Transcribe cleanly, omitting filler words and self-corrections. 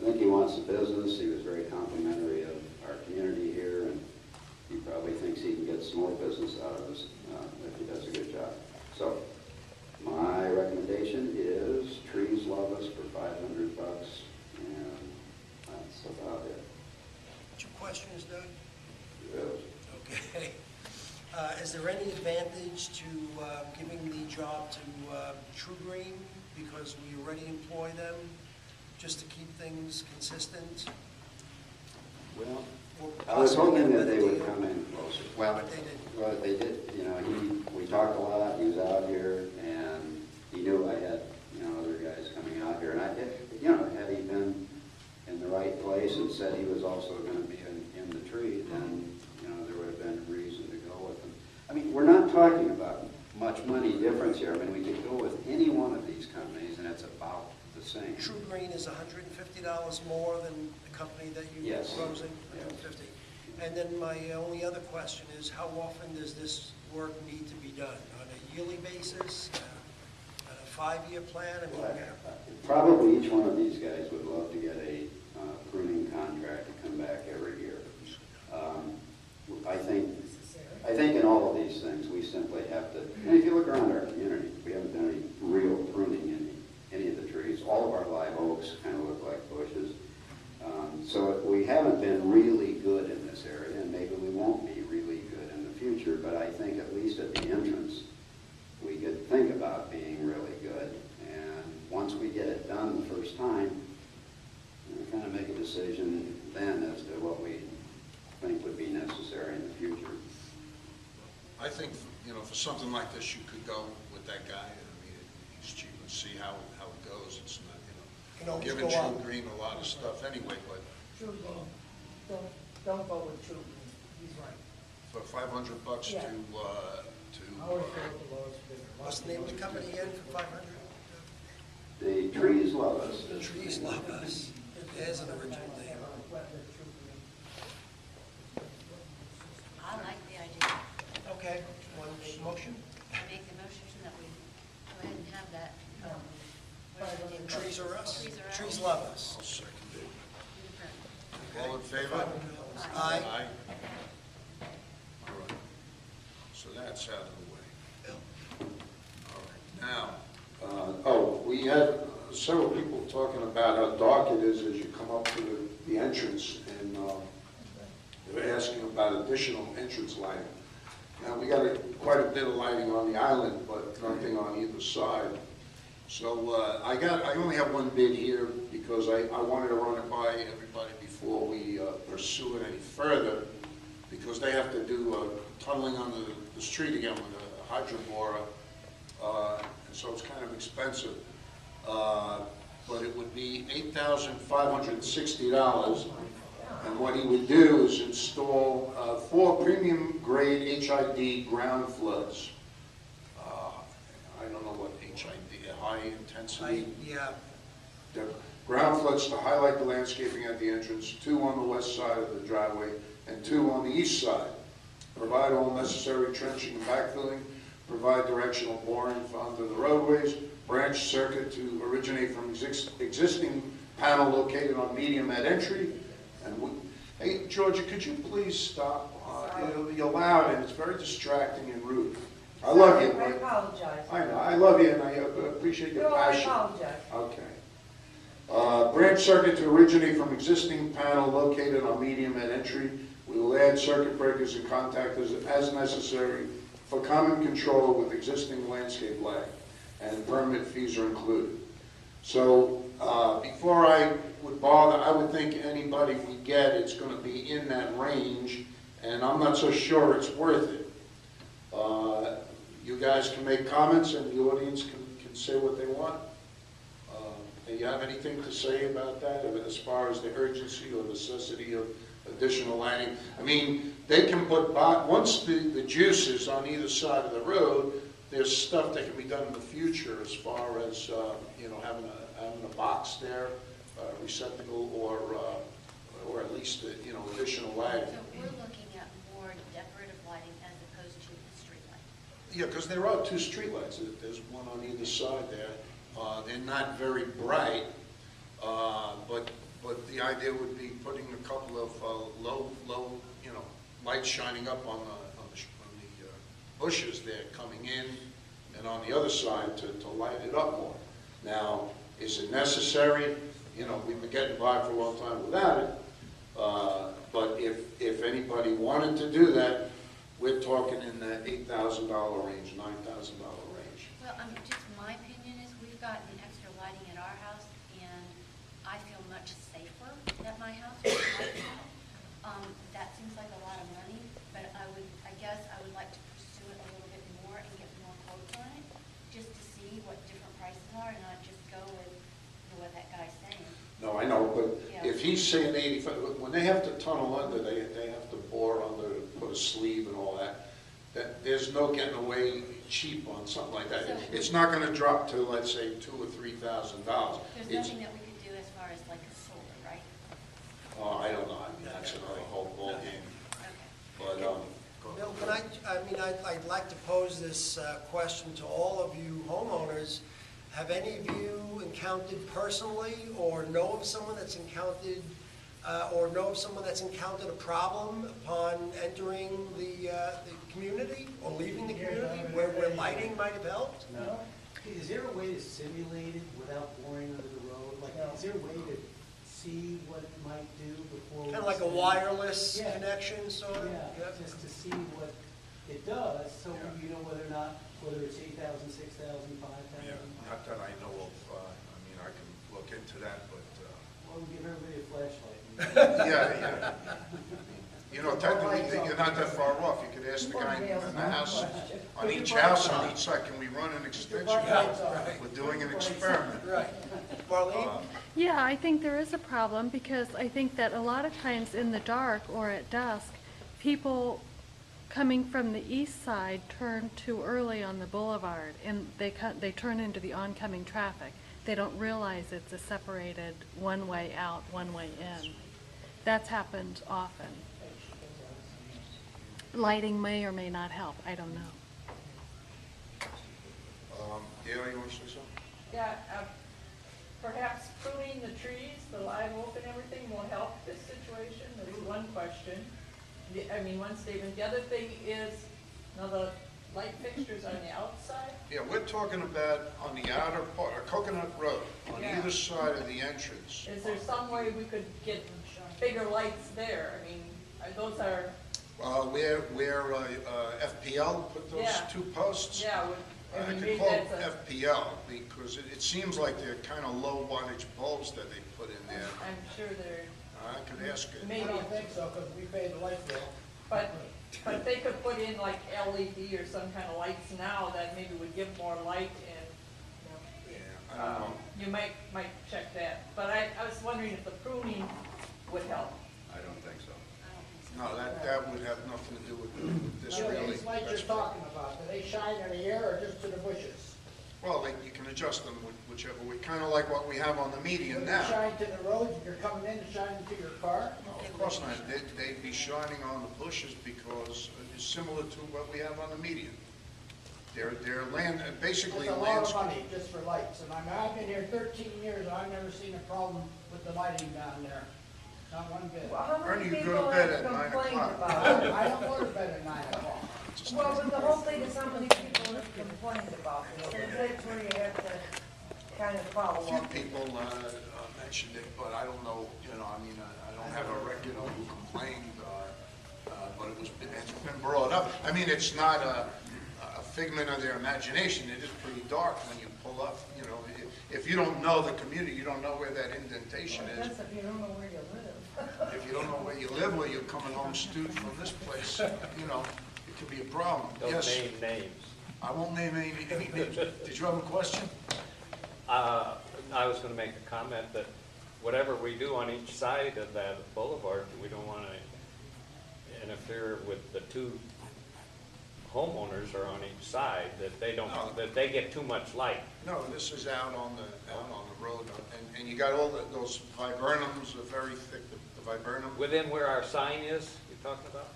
think he wants the business. He was very complimentary of our community here, and he probably thinks he can get some more business out of us if he does a good job. So my recommendation is Trees Love Us for $500, and that's about it. Two questions, Doug? Yes. Okay. Is there any advantage to giving the job to True Green because we already employ them just to keep things consistent? Well, Or I was possibly hoping get a that they better would deal? come in closer. But they didn't. Well, they did. You know, we talked a lot. He was out here, and he knew I had, other guys coming out here. And had he been in the right place and said he was also going to be in the tree, then, there would have been reason to go with him. I mean, we're not talking about much money difference here. I mean, we could go with any one of these companies, and it's about the same. True Green is $150 more than the company that you're Yes. proposing? Yes. 150. And then my only other question is, how often does this work need to be done? On a yearly basis? On a 5-year plan? I mean, Probably each one of these guys would love to get a pruning contract to come back every year. I think in all of these things, we simply have to, and if you look around our community, we haven't done any real pruning in any of the trees. All of our live oaks kind of look like bushes. So we haven't been really good in this area, and maybe we won't be really good in the future, but I think at least at the entrance, we could think about being really good. And once we get it done the first time, kind of make a decision then as to what we think would be necessary in the future. I think, for something like this, you could go with that guy. I mean, he's cheap and see how it goes. It's not, Can always giving go True up. Green a lot of stuff anyway, but True Green, don't go with True Green, he's right. for $500 Yeah. to I always go with the lowest bidder. What's the name of the company again for 500? The Trees Love Us. The Trees Love Us. There's an original name. I like the idea. Okay, one motion? I make the motion that we go ahead and have that. What is the name? Trees Are Us? Trees Are Us. Trees Love Us. I'll second it. Okay. All in favor? Aye. All right. So that's out of the way. All right. Now, we had several people talking about how dark it is as you come up to the entrance, and they were asking about additional entrance lighting. Now, we got quite a bit of lighting on the island, but nothing on either side. So I only have one bid here because I wanted to run it by everybody before we pursue it any further, because they have to do tunneling under the street again with a hydroborer, and so it's kind of expensive. But it would be $8,560, and what he would do is install 4 premium grade HID ground floods. I don't know what HID, high intensity. Yeah, The ground floods to highlight the landscaping at the entrance, 2 on the west side of the driveway and 2 on the east side. Provide all necessary trenching and backfilling, provide directional boring for under the roadways, branch circuit to originate from existing panel located on medium at entry. And hey, Georgia, could you please stop? You're loud and it's very distracting and rude. I love you. I apologize. I know, I love you and I appreciate your No, I passion. apologize. Okay. Branch circuit to originate from existing panel located on medium at entry. We will add circuit breakers and contactors as necessary for common control with existing landscape lag, and permit fees are included. So before I would bother, I would think anybody we get, it's going to be in that range, and I'm not so sure it's worth it. You guys can make comments and the audience can say what they want. Do you have anything to say about that, as far as the urgency or necessity of additional lighting? I mean, they can put, once the juice is on either side of the road, there's stuff that can be done in the future as far as, having a box there, receptacle, or at least, additional lighting. So we're looking at more decorative lighting as opposed to the street light. Yeah, because there are 2 streetlights. There's one on either side there. They're not very bright, but but the idea would be putting a couple of low, lights shining up on the bushes there coming in, and on the other side to light it up more. Now, is it necessary? We've been getting by for a long time without it, but if anybody wanted to do that, we're talking in the $8,000 range, $9,000 range. Well, just my opinion is we've gotten extra lighting at our house, and I feel much safer at my house with lights out. That seems like a lot of money, but I guess I would like to pursue it a little bit more and get more quotes on it, just to see what different prices are, and not just go with what that guy's saying. No, I know, but Yeah. if he's saying 85, when they have to tunnel under, they have to bore under, put a sleeve and all that, there's no getting away cheap on something like that. So- It's not gonna drop to, let's say, $2,000 or $3,000. There's It's- nothing that we could do as far as like a solar, right? I don't know, I mean, that's another whole ballgame, Okay. but, Bill, I'd like to pose this question to all of you homeowners. Have any of you encountered personally, or know of someone that's encountered a problem upon entering the community or leaving the community where lighting might have helped? No? Is there a way to simulate it without boring under the road? Like, is there a way to see what it might do before? Kind of like a wireless Yeah. connection, sort of? Yeah, just to see what it does, so Yeah. you know whether it's 8,000, 6,000, 5,000. not that I know of, I can look into that, but, Well, we give everybody a flashlight. yeah. Technically, you're not that far off. You could ask the guy in the house, on each house, on each side, can we run an extension? We're doing an experiment. Right. Marlene? Yeah, I think there is a problem because I think that a lot of times in the dark or at dusk, people coming from the east side turn too early on the boulevard and they turn into the oncoming traffic. They don't realize it's a separated one way out, one way in. That's happened often. Lighting may or may not help, I don't know. Gail, you want to say something? Yeah, perhaps pruning the trees, the live oak and everything will help this situation, that's one question. One statement. The other thing is, now the light fixtures on the outside, Yeah, we're talking about on the outer part, Coconut Road, on Yeah. either side of the entrance. is there some way we could get bigger lights there? Those are, Where FPL put those Yeah. two posts? yeah, I could maybe call that's a, FPL because it seems like they're kind of low wattage bulbs that they put in there. I'm sure they're, I could ask it. maybe, so, because we paid the light bill. but they could put in like LED or some kind of lights now that maybe would give more light and, Yeah, I don't know. you might check that. But I was wondering if the pruning would help. I don't think so. No, that would have nothing to do with this Now, really. these lights you're talking about, do they shine in the air or just to the bushes? Well, you can adjust them whichever way, kind of like what we have on the median Do they now. shine to the road, if you're coming in, shine to your car? No, of course not. They'd be shining on the bushes because it's similar to what we have on the median. They're basically It's a lot of landscape. money just for lights, and I've been here 13 years, and I've never seen a problem with the lighting down there. Not one bit. Well, how Ernie, many you people go to bed have at 9 complained o'clock. about it? I don't go to bed at 9 o'clock. Well, but the whole thing is how many people have complained about it, and that's where you have to kind of A follow few up. people mentioned it, but I don't know, I don't have a record of who complained, but it's been brought up. It's not a figment of their imagination. It is pretty dark when you pull up, If you don't know the community, you don't know where that indentation is. That's if you don't know where you live. If you don't know where you live, or you're coming home stewed from this place, it could be a problem. Don't Yes, name names. I won't name any names. Did you have a question? I was going to make a comment that whatever we do on each side of that boulevard, we don't want to interfere with the two homeowners are on each side, that they don't, that they get too much light. No, this is out on the road, and you got all those viburnums, are very thick, the viburnum. Within where our sign is, you're talking about?